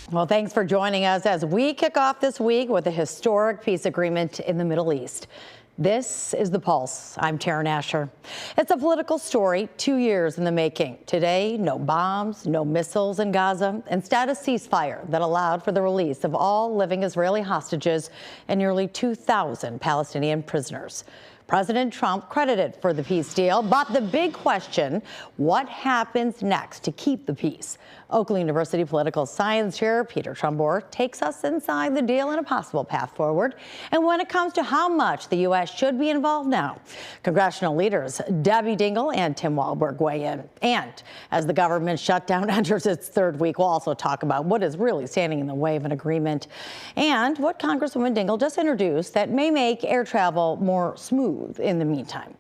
Well, thanks for joining us as we kick off this week with a historic peace agreement in the Middle East. This is The Pulse. I'm Taryn Asher. It's a political story 2 years in the making. Today, no bombs, no missiles in Gaza. Instead, a ceasefire that allowed for the release of all living Israeli hostages and nearly 2,000 Palestinian prisoners. President Trump credited for the peace deal, but the big question, what happens next to keep the peace? Oakland University political science chair Peter Trumbore takes us inside the deal and a possible path forward. And when it comes to how much the U.S. should be involved now, congressional leaders Dingell and Tim Walberg weigh in. And as the government shutdown enters its third week, we'll also talk about what is really standing in the way of an agreement and what Congresswoman Dingell just introduced that may make air travel more smooth in the meantime.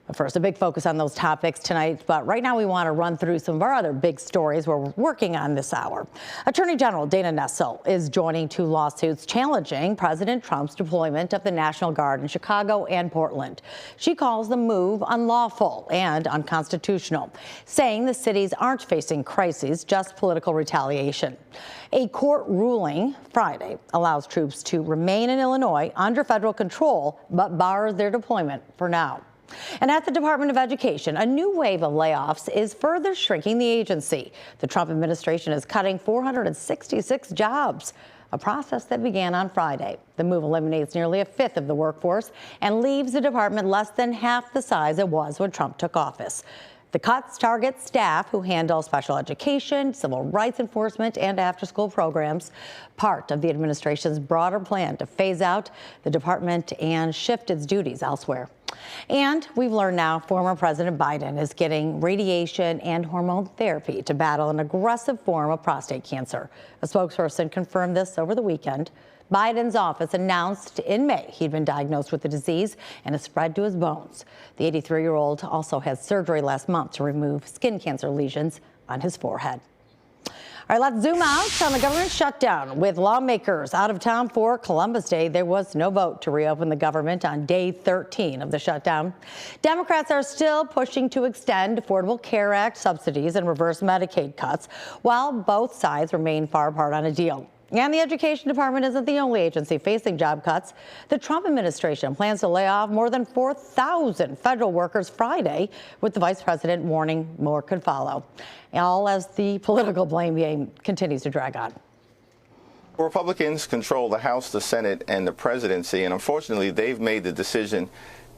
But first, a big focus on those topics tonight. But right now, we want to run through some of our other big stories we're working on this hour. Attorney General Dana Nessel is joining 2 lawsuits challenging President Trump's deployment of the National Guard in Chicago and Portland. She calls the move unlawful and unconstitutional, saying the cities aren't facing crises, just political retaliation. A court ruling Friday allows troops to remain in Illinois under federal control, but bars their deployment for now. And at the Department of Education, a new wave of layoffs is further shrinking the agency. The Trump administration is cutting 466 jobs, a process that began on Friday. The move eliminates nearly a fifth of the workforce and leaves the department less than half the size it was when Trump took office. The cuts target staff who handle special education, civil rights enforcement, and after-school programs, part of the administration's broader plan to phase out the department and shift its duties elsewhere. And we've learned now former President Biden is getting radiation and hormone therapy to battle an aggressive form of prostate cancer. A spokesperson confirmed this over the weekend. Biden's office announced in May he'd been diagnosed with the disease and it spread to his bones. The 83-year-old also had surgery last month to remove skin cancer lesions on his forehead. All right, let's zoom out on the government shutdown. With lawmakers out of town for Columbus Day, there was no vote to reopen the government on day 13 of the shutdown. Democrats are still pushing to extend Affordable Care Act subsidies and reverse Medicaid cuts, while both sides remain far apart on a deal. And the Education Department isn't the only agency facing job cuts. The Trump administration plans to lay off more than 4,000 federal workers Friday, with the vice president warning more could follow. All as the political blame game continues to drag on. Republicans control the House, the Senate, and the presidency, and unfortunately, they've made the decision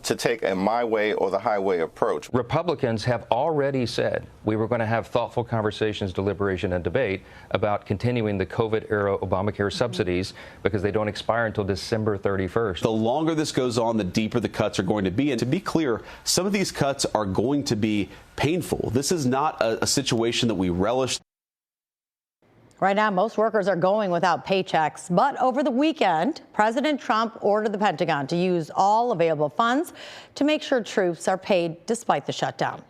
to take a my way or the highway approach. Republicans have already said we were going to have thoughtful conversations, deliberation, and debate about continuing the COVID-era Obamacare subsidies because they don't expire until December 31st. The longer this goes on, the deeper the cuts are going to be. And to be clear, some of these cuts are going to be painful. This is not a situation that we relish. Right now, most workers are going without paychecks. But over the weekend, President Trump ordered the Pentagon to use all available funds to make sure troops are paid despite the shutdown.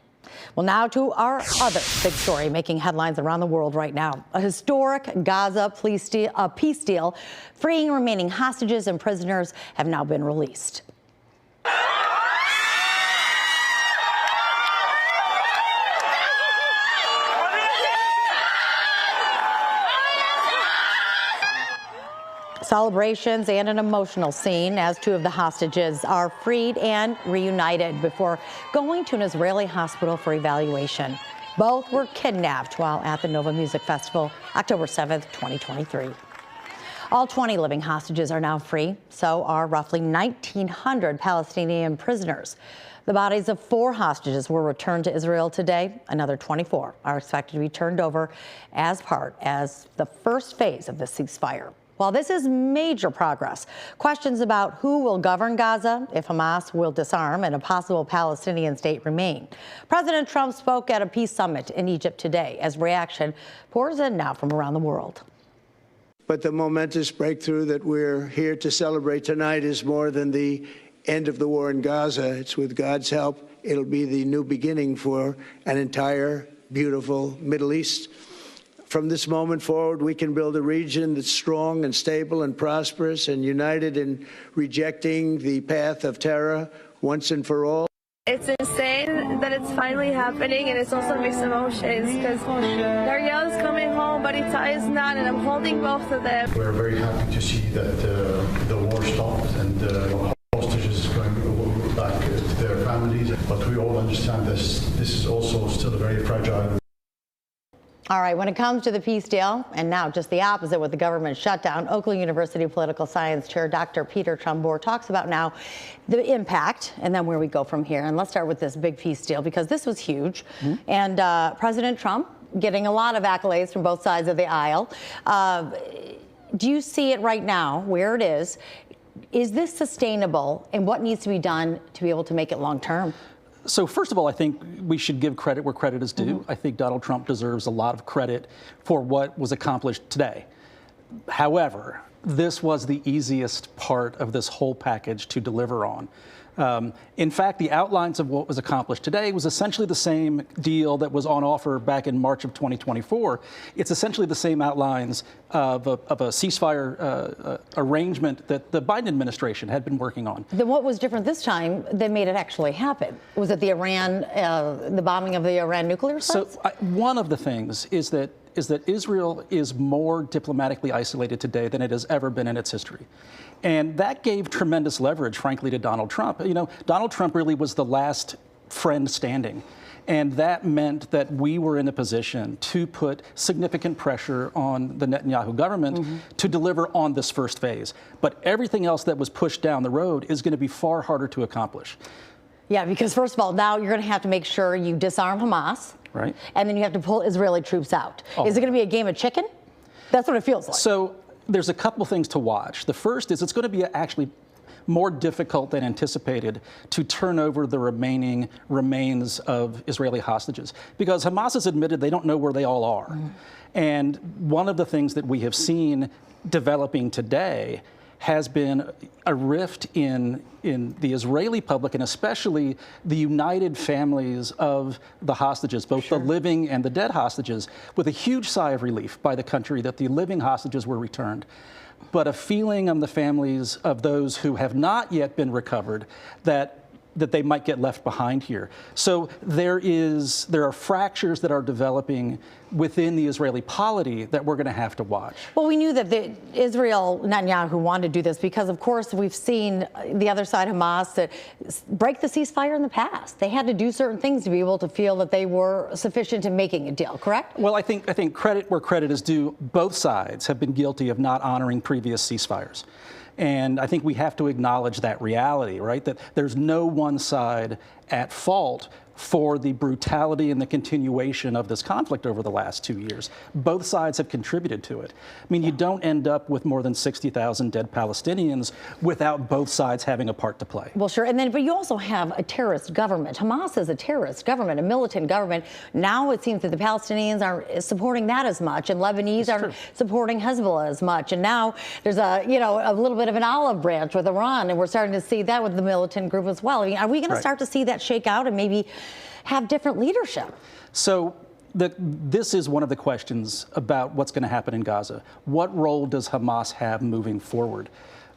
Well, now to our other big story making headlines around the world right now. A historic Gaza peace deal freeing remaining hostages and prisoners have now been released. Celebrations and an emotional scene as 2 of the hostages are freed and reunited before going to an Israeli hospital for evaluation. Both were kidnapped while at the Nova Music Festival, October 7th, 2023. All 20 living hostages are now free, so are roughly 1,900 Palestinian prisoners. The bodies of 4 hostages were returned to Israel today. Another 24 are expected to be turned over as part as the first phase of the ceasefire. While this is major progress, questions about who will govern Gaza, if Hamas will disarm, and a possible Palestinian state remain. President Trump spoke at a peace summit in Egypt today as reaction pours in now from around the world. But the momentous breakthrough that we're here to celebrate tonight is more than the end of the war in Gaza. It's with God's help, it'll be the new beginning for an entire beautiful Middle East. From this moment forward, we can build a region that's strong and stable and prosperous and united in rejecting the path of terror once and for all. It's insane that it's finally happening, and it's also mixed emotions because Dariel is coming home, but Itai is not, and I'm holding both of them. We're very happy to see that the war stopped and the hostages going back to their families, but we all understand this is also still a very fragile. All right, when it comes to the peace deal, and now just the opposite with the government shutdown, Oakland University Political Science Chair Dr. Peter Trumbore talks about now the impact and then where we go from here. And let's start with this big peace deal because this was huge. And President Trump getting a lot of accolades from both sides of the aisle. Do you see it right now where it is? Is this sustainable, and what needs to be done to be able to make it long term? So first of all, I think we should give credit where credit is due. I think Donald Trump deserves a lot of credit for what was accomplished today. However, this was the easiest part of this whole package to deliver on. In fact, the outlines of what was accomplished today was essentially the same deal that was on offer back in March of 2024. It's essentially the same outlines of a ceasefire arrangement that the Biden administration had been working on. Then what was different this time that made it actually happen? Was it the the bombing of the Iran nuclear sites? So one of the things is that Israel is more diplomatically isolated today than it has ever been in its history. And that gave tremendous leverage, frankly, to Donald Trump. You know, Donald Trump really was the last friend standing. And that meant that we were in a position to put significant pressure on the Netanyahu government to deliver on this first phase. But everything else that was pushed down the road is going to be far harder to accomplish. Yeah, because first of all, now you're going to have to make sure you disarm Hamas. Right. And then you have to pull Israeli troops out. Is it going to be a game of chicken? That's what it feels like. So there's a couple things to watch. The first is it's going to be actually more difficult than anticipated to turn over the remaining remains of Israeli hostages because Hamas has admitted they don't know where they all are. And one of the things that we have seen developing today has been a rift in the Israeli public and especially the united families of the hostages, both the living and the dead hostages, with a huge sigh of relief by the country that the living hostages were returned, but a feeling on the families of those who have not yet been recovered that they might get left behind here. So there are fractures that are developing within the Israeli polity that we're going to have to watch. Well, we knew that Israel, Netanyahu, wanted to do this because, of course, we've seen the other side, Hamas, that break the ceasefire in the past. They had to do certain things to be able to feel that they were sufficient in making a deal, correct? Well, I think credit where credit is due. Both sides have been guilty of not honoring previous ceasefires. And I think we have to acknowledge that reality, right? That there's no one side at fault for the brutality and the continuation of this conflict over the last 2 years. Both sides have contributed to it. I mean, you don't end up with more than 60,000 dead Palestinians without both sides having a part to play. Well, sure. And then, but you also have a terrorist government. Hamas is a terrorist government, a militant government. Now it seems that the Palestinians aren't supporting that as much, and Lebanese aren't supporting Hezbollah as much. And now there's a little bit of an olive branch with Iran, and we're starting to see that with the militant group as well. I mean, are we going to start to see that shake out and maybe have different leadership? So this is one of the questions about what's going to happen in Gaza. What role does Hamas have moving forward?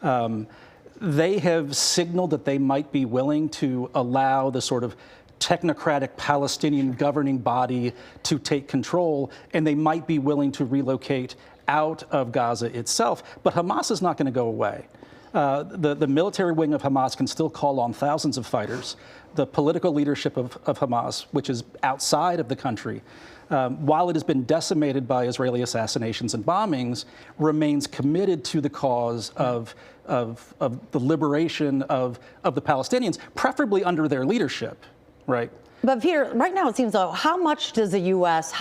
They have signaled that they might be willing to allow the sort of technocratic Palestinian governing body to take control, and they might be willing to relocate out of Gaza itself. But Hamas is not going to go away. The military wing of Hamas can still call on thousands of fighters. The political leadership of Hamas, which is outside of the country, while it has been decimated by Israeli assassinations and bombings, remains committed to the cause of the liberation of the Palestinians, preferably under their leadership, right? But Peter, right now it seems though, how much does the U.S.,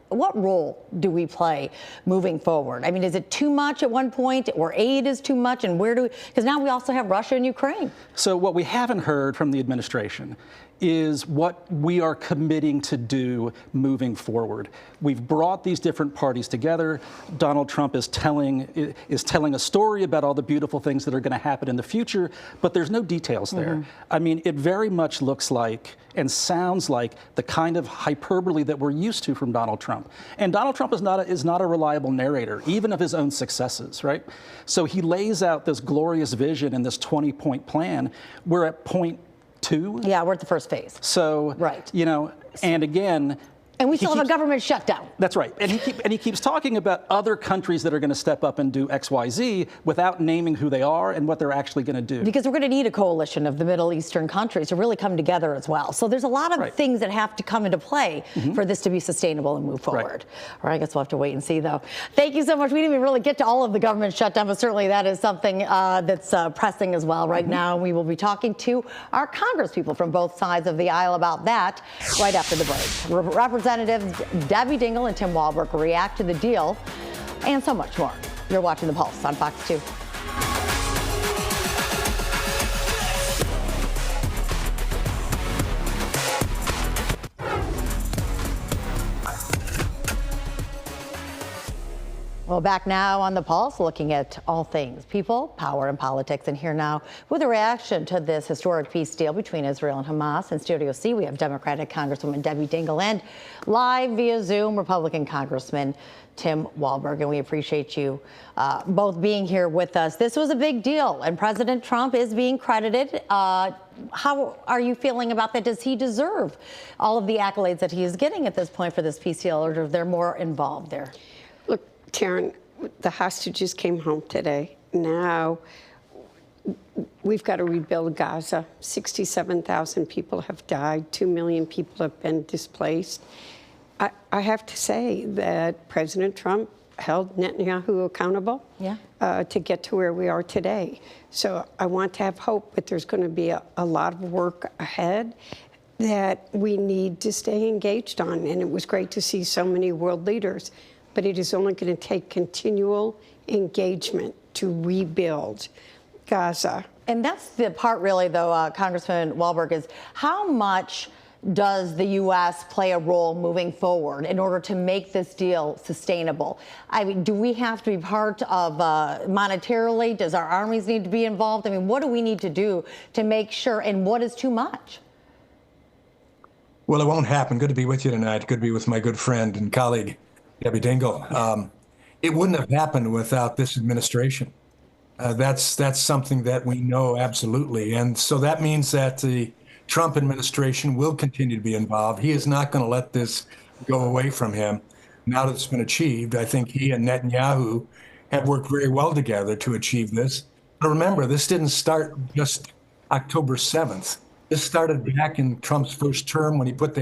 what role do we play moving forward? I mean, is it too much at one point, or aid is too much, and because now we also have Russia and Ukraine. So what we haven't heard from the administration is what we are committing to do moving forward. We've brought these different parties together. Donald Trump is telling a story about all the beautiful things that are going to happen in the future, but there's no details there. I mean, it very much looks like and sounds like the kind of hyperbole that we're used to from Donald Trump. And Donald Trump is not a reliable narrator, even of his own successes, right? So he lays out this glorious vision and this 20-point plan. We're at point 2. Yeah, we're at the first phase. So, right. You know, and again, and we still have a government shutdown. That's right. And he keeps talking about other countries that are going to step up and do X, Y, Z without naming who they are and what they're actually going to do. Because we're going to need a coalition of the Middle Eastern countries to really come together as well. So there's a lot of things that have to come into play for this to be sustainable and move forward. Or I guess we'll have to wait and see, though. Thank you so much. We didn't even really get to all of the government shutdown, but certainly that is something that's pressing as well right now. We will be talking to our congresspeople from both sides of the aisle about that right after the break. Representatives Debbie Dingell and Tim Walberg react to the deal and so much more. You're watching The Pulse on Fox 2. Well, back now on The Pulse, looking at all things people, power, and politics. And here now with a reaction to this historic peace deal between Israel and Hamas. In Studio C, we have Democratic Congresswoman Debbie Dingell and live via Zoom, Republican Congressman Tim Walberg. And we appreciate you both being here with us. This was a big deal, and President Trump is being credited. How are you feeling about that? Does he deserve all of the accolades that he is getting at this point for this peace deal, or are there more involved there? Look, Taryn, the hostages came home today. Now we've got to rebuild Gaza. 67,000 people have died. 2 million people have been displaced. I have to say that President Trump held Netanyahu accountable to get to where we are today. So I want to have hope, but there's going to be a lot of work ahead that we need to stay engaged on. And it was great to see so many world leaders. But it is only going to take continual engagement to rebuild Gaza. And that's the part really, though, Congressman Walberg, is how much does the U.S. play a role moving forward in order to make this deal sustainable? I mean, do we have to be part of monetarily? Does our armies need to be involved? I mean, what do we need to do to make sure, and what is too much? Well, it won't happen. Good to be with you tonight. Good to be with my good friend and colleague, Debbie Dingell. It wouldn't have happened without this administration. That's something that we know absolutely. And so that means that the Trump administration will continue to be involved. He is not going to let this go away from him. Now that it's been achieved, I think he and Netanyahu have worked very well together to achieve this. But remember, this didn't start just October 7th. This started back in Trump's first term when he put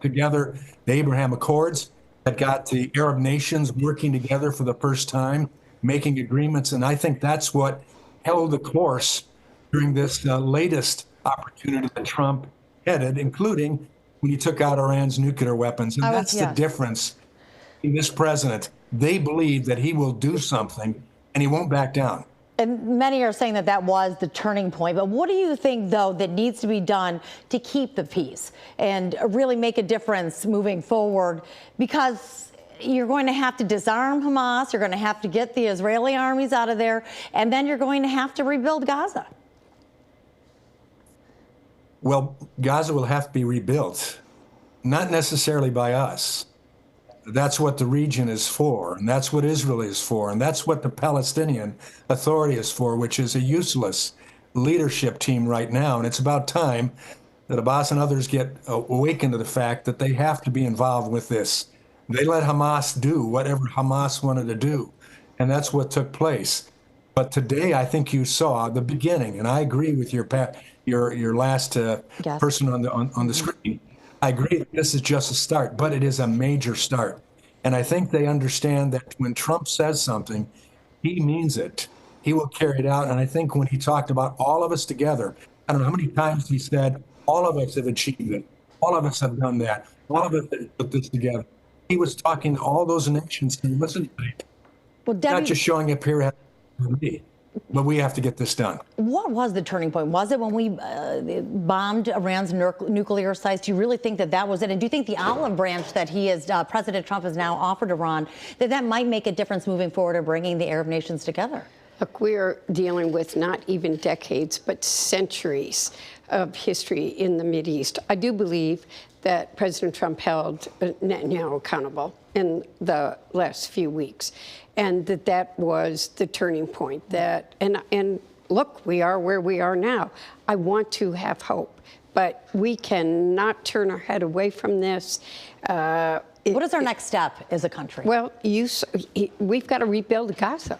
together the Abraham Accords that got the Arab nations working together for the first time, making agreements. And I think that's what held the course during this latest opportunity that Trump headed, including when he took out Iran's nuclear weapons. And that's the difference in this president. They believe that he will do something and he won't back down. And many are saying that that was the turning point. But what do you think, though, that needs to be done to keep the peace and really make a difference moving forward? Because you're going to have to disarm Hamas, you're going to have to get the Israeli armies out of there, and then you're going to have to rebuild Gaza. Well, Gaza will have to be rebuilt, not necessarily by us. That's what the region is for, and that's what Israel is for, and that's what the Palestinian Authority is for, which is a useless leadership team right now. And it's about time that Abbas and others get awakened to the fact that they have to be involved with this. They let Hamas do whatever Hamas wanted to do, and that's what took place. But today, I think you saw the beginning, and I agree with your last person on the screen. I agree that this is just a start, but it is a major start. And I think they understand that when Trump says something, he means it. He will carry it out. And I think when he talked about all of us together, I don't know how many times he said, all of us have achieved it. All of us have done that. All of us have put this together. He was talking to all those nations saying, listen, well, Debbie, not just showing up here with me. But we have to get this done. What was the turning point? Was it when we bombed Iran's nuclear sites? Do you really think that that was it? And do you think the olive branch that President Trump has now offered Iran, that might make a difference moving forward of bringing the Arab nations together? Look, we're dealing with not even decades, but centuries of history in the Mideast. I do believe that President Trump held Netanyahu accountable in the last few weeks, and that was the turning point. And look, we are where we are now. I want to have hope, but we cannot turn our head away from this. What is our next step as a country? Well, we've got to rebuild Gaza.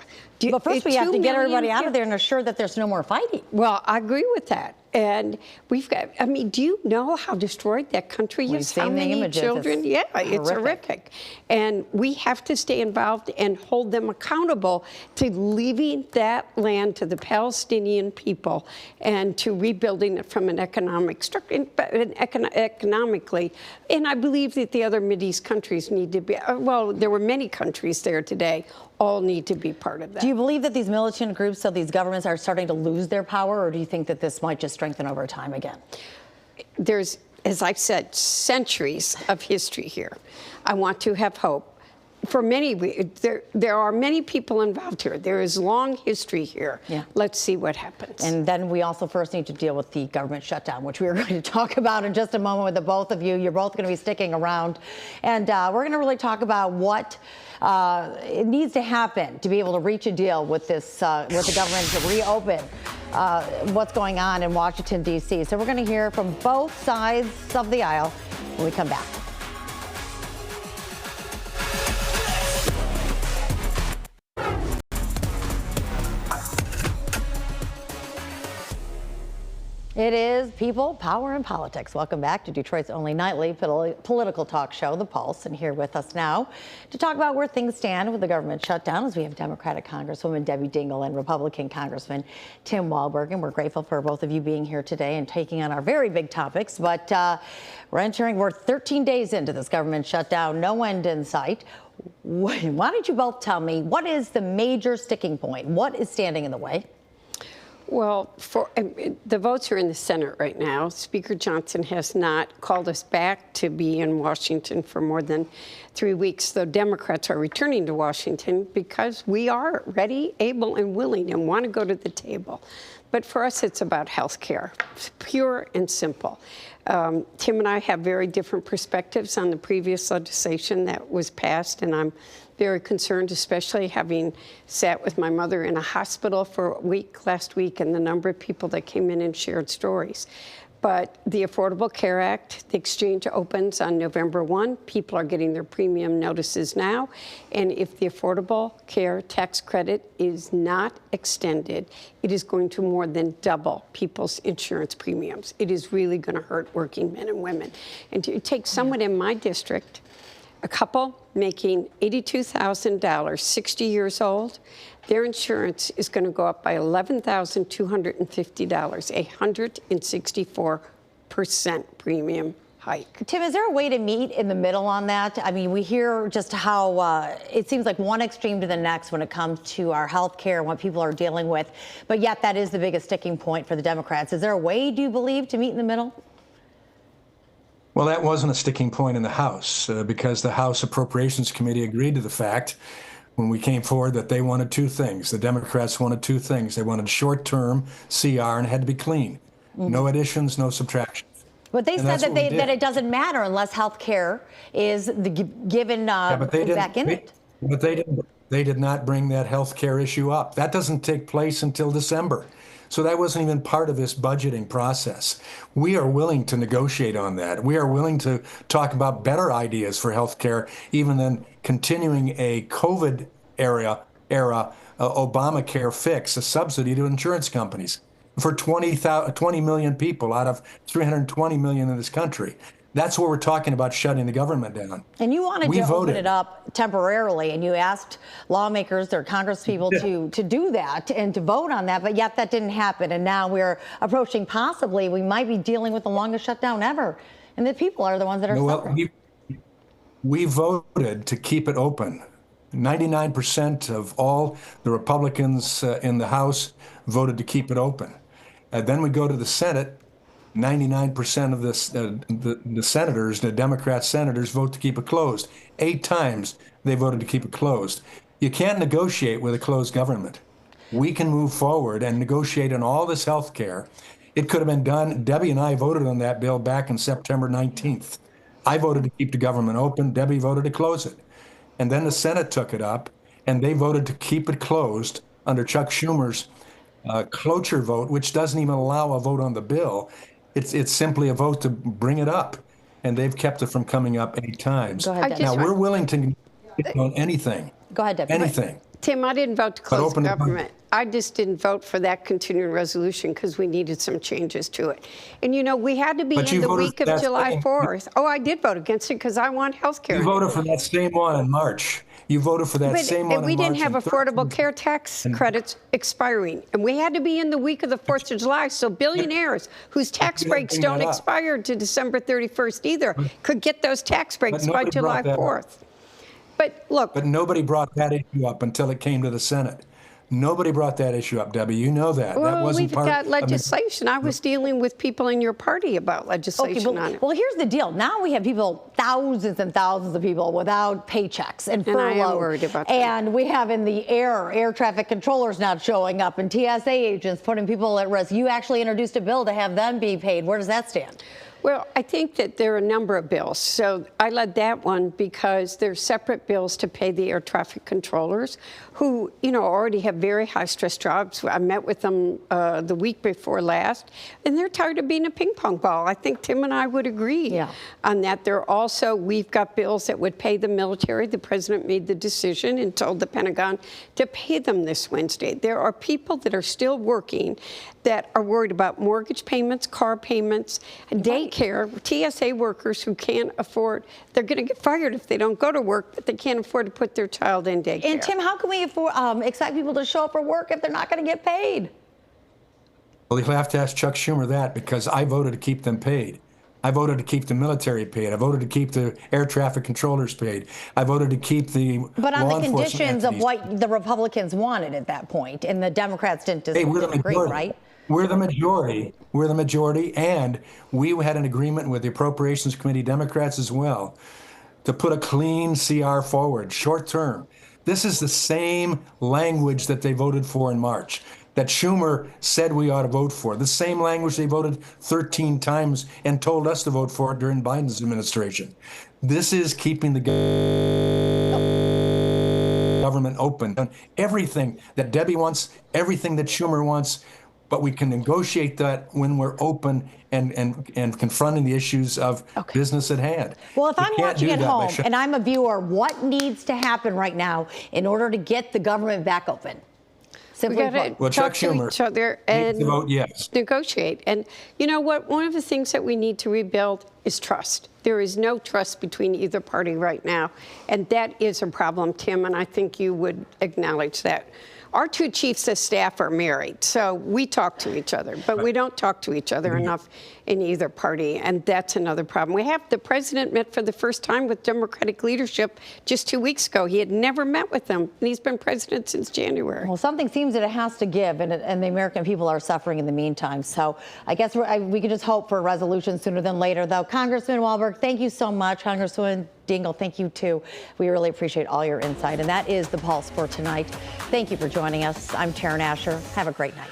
But first we have to get everybody out of there and assure that there's no more fighting. Well, I agree with that. And we've got, I mean, do you know how destroyed that country is? How many children? Yeah, it's horrific. And we have to stay involved and hold them accountable to leaving that land to the Palestinian people and to rebuilding it from an economic structure, economically. And I believe that the other Mideast countries need to be, well, there were many countries there today, all need to be part of that. Do you believe that these militant groups, so these governments are starting to lose their power, or do you think that this might just strengthen over time again? There's, as I said, centuries of history here. I want to have hope. For many, there are many people involved here. There is long history here. Yeah. Let's see what happens. And then we also first need to deal with the government shutdown, which we are going to talk about in just a moment with the both of you. You're both going to be sticking around. And we're going to really talk about what it needs to happen to be able to reach a deal with this, with the government to reopen what's going on in Washington, D.C. So we're going to hear from both sides of the aisle when we come back. It is People, Power, and Politics. Welcome back to Detroit's only nightly political talk show, The Pulse. And here with us now to talk about where things stand with the government shutdown is we have Democratic Congresswoman Debbie Dingell and Republican Congressman Tim Walberg. And we're grateful for both of you being here today and taking on our very big topics. But we're 13 days into this government shutdown, no end in sight. Why don't you both tell me, what is the major sticking point? What is standing in the way? Well, the votes are in the Senate right now. Speaker Johnson has not called us back to be in Washington for more than 3 weeks, though Democrats are returning to Washington because we are ready, able, and willing and want to go to the table. But for us, it's about health care, pure and simple. Tim and I have very different perspectives on the previous legislation that was passed, and I'm very concerned, especially having sat with my mother in a hospital for a week last week and the number of people that came in and shared stories. But the Affordable Care Act, the exchange opens on November 1. People are getting their premium notices now. And if the Affordable Care Tax Credit is not extended, it is going to more than double people's insurance premiums. It is really going to hurt working men and women. And to take someone in my district, a couple making $82,000, 60 years old, their insurance is going to go up by $11,250, a 164% premium hike. Tim, is there a way to meet in the middle on that? I mean, we hear just how it seems like one extreme to the next when it comes to our health care and what people are dealing with, but yet that is the biggest sticking point for the Democrats. Is there a way, do you believe, to meet in the middle? Well, that wasn't a sticking point in the House because the House Appropriations Committee agreed to the fact when we came forward that they wanted two things. The Democrats wanted two things. They wanted short-term CR and it had to be clean. Mm-hmm. No additions, no subtractions. But they said that it doesn't matter unless health care is given back in it. But they did not bring that health care issue up. That doesn't take place until December. So that wasn't even part of this budgeting process. We are willing to negotiate on that. We are willing to talk about better ideas for health care, even than continuing a COVID era Obamacare fix, a subsidy to insurance companies for 20 million people out of 320 million in this country. That's what we're talking about, shutting the government down. And you wanted to open it up temporarily, and you asked lawmakers, their congresspeople, to do that and to vote on that, but yet that didn't happen. And now we're approaching possibly, we might be dealing with the longest shutdown ever. And the people are the ones that are suffering. We voted to keep it open. 99% of all the Republicans in the House voted to keep it open. Then we go to the Senate. 99% of the senators, the Democrat senators, vote to keep it closed. 8 times they voted to keep it closed. You can't negotiate with a closed government. We can move forward and negotiate on all this health care. It could have been done. Debbie and I voted on that bill back on September 19th. I voted to keep the government open. Debbie voted to close it. And then the Senate took it up, and they voted to keep it closed under Chuck Schumer's cloture vote, which doesn't even allow a vote on the bill. It's simply a vote to bring it up, and they've kept it from coming up 8 times. Go ahead, Debbie. Now, we're willing to on anything. Go ahead, Debbie. Anything. Tim, I didn't vote to close the open government. I just didn't vote for that continuing resolution because we needed some changes to it. And, you know, we had to be But in you the voted week for of that July same- 4th. Oh, I did vote against it because I want health care. You voted for that same one in March. You voted for that But same one in March. we didn't have and affordable care tax credits expiring. And we had to be in the week of the 4th of July. So billionaires whose tax you breaks bring don't that up. expire to December 31st either could get those tax breaks by nobody July brought that up. 4th. But look, But nobody brought that issue up until it came to the Senate. Nobody brought that issue up, Debbie. You know that. That well, wasn't we've part got of legislation. I was dealing with people in your party about legislation on it. Well, here's the deal. Now we have people, thousands and thousands of people without paychecks and furlough. I am worried about that. And we have in the air traffic controllers not showing up and TSA agents putting people at risk. You actually introduced a bill to have them be paid. Where does that stand? Well, I think that there are a number of bills. So I led that one because there's separate bills to pay the air traffic controllers who, you know, already have very high stress jobs. I met with them the week before last, and they're tired of being a ping pong ball. I think Tim and I would agree on that. We've got bills that would pay the military. The president made the decision and told the Pentagon to pay them this Wednesday. There are people that are still working that are worried about mortgage payments, car payments, daycare, TSA workers who can't afford, they're going to get fired if they don't go to work, but they can't afford to put their child in daycare. And Tim, how can we expect people to show up for work if they're not going to get paid? Well, you'll have to ask Chuck Schumer that because I voted to keep them paid. I voted to keep the military paid. I voted to keep the air traffic controllers paid. I voted to keep the But on law the enforcement conditions of entities. what the Republicans wanted at that point, and the Democrats didn't We're the agree, majority. right? We're the majority. We're the majority, and we had an agreement with the Appropriations Committee, Democrats as well, to put a clean CR forward, short term. This is the same language that they voted for in March, that Schumer said we ought to vote for. The same language they voted 13 times and told us to vote for during Biden's administration. This is keeping the government open. Everything that Debbie wants, everything that Schumer wants, but we can negotiate that when we're open and confronting the issues of business at hand. Well, if You I'm can't watching do at that by home and I'm a viewer, what needs to happen right now in order to get the government back open? Simply We got put. Well, to Chuck talk to Schumer each other needs and to vote yes. negotiate. And you know what? One of the things that we need to rebuild is trust. There is no trust between either party right now, and that is a problem, Tim, and I think you would acknowledge that. Our 2 chiefs of staff are married, so we talk to each other, but we don't talk to each other enough in either party, and that's another problem. The president met for the first time with Democratic leadership just 2 weeks ago. He had never met with them, and he's been president since January. Well, something seems that it has to give, and the American people are suffering in the meantime. So I guess we can just hope for a resolution sooner than later, though. Congressman Walberg, thank you so much. Congresswoman Dingell, thank you, too. We really appreciate all your insight. And that is The Pulse for tonight. Thank you for joining us. I'm Taryn Asher. Have a great night.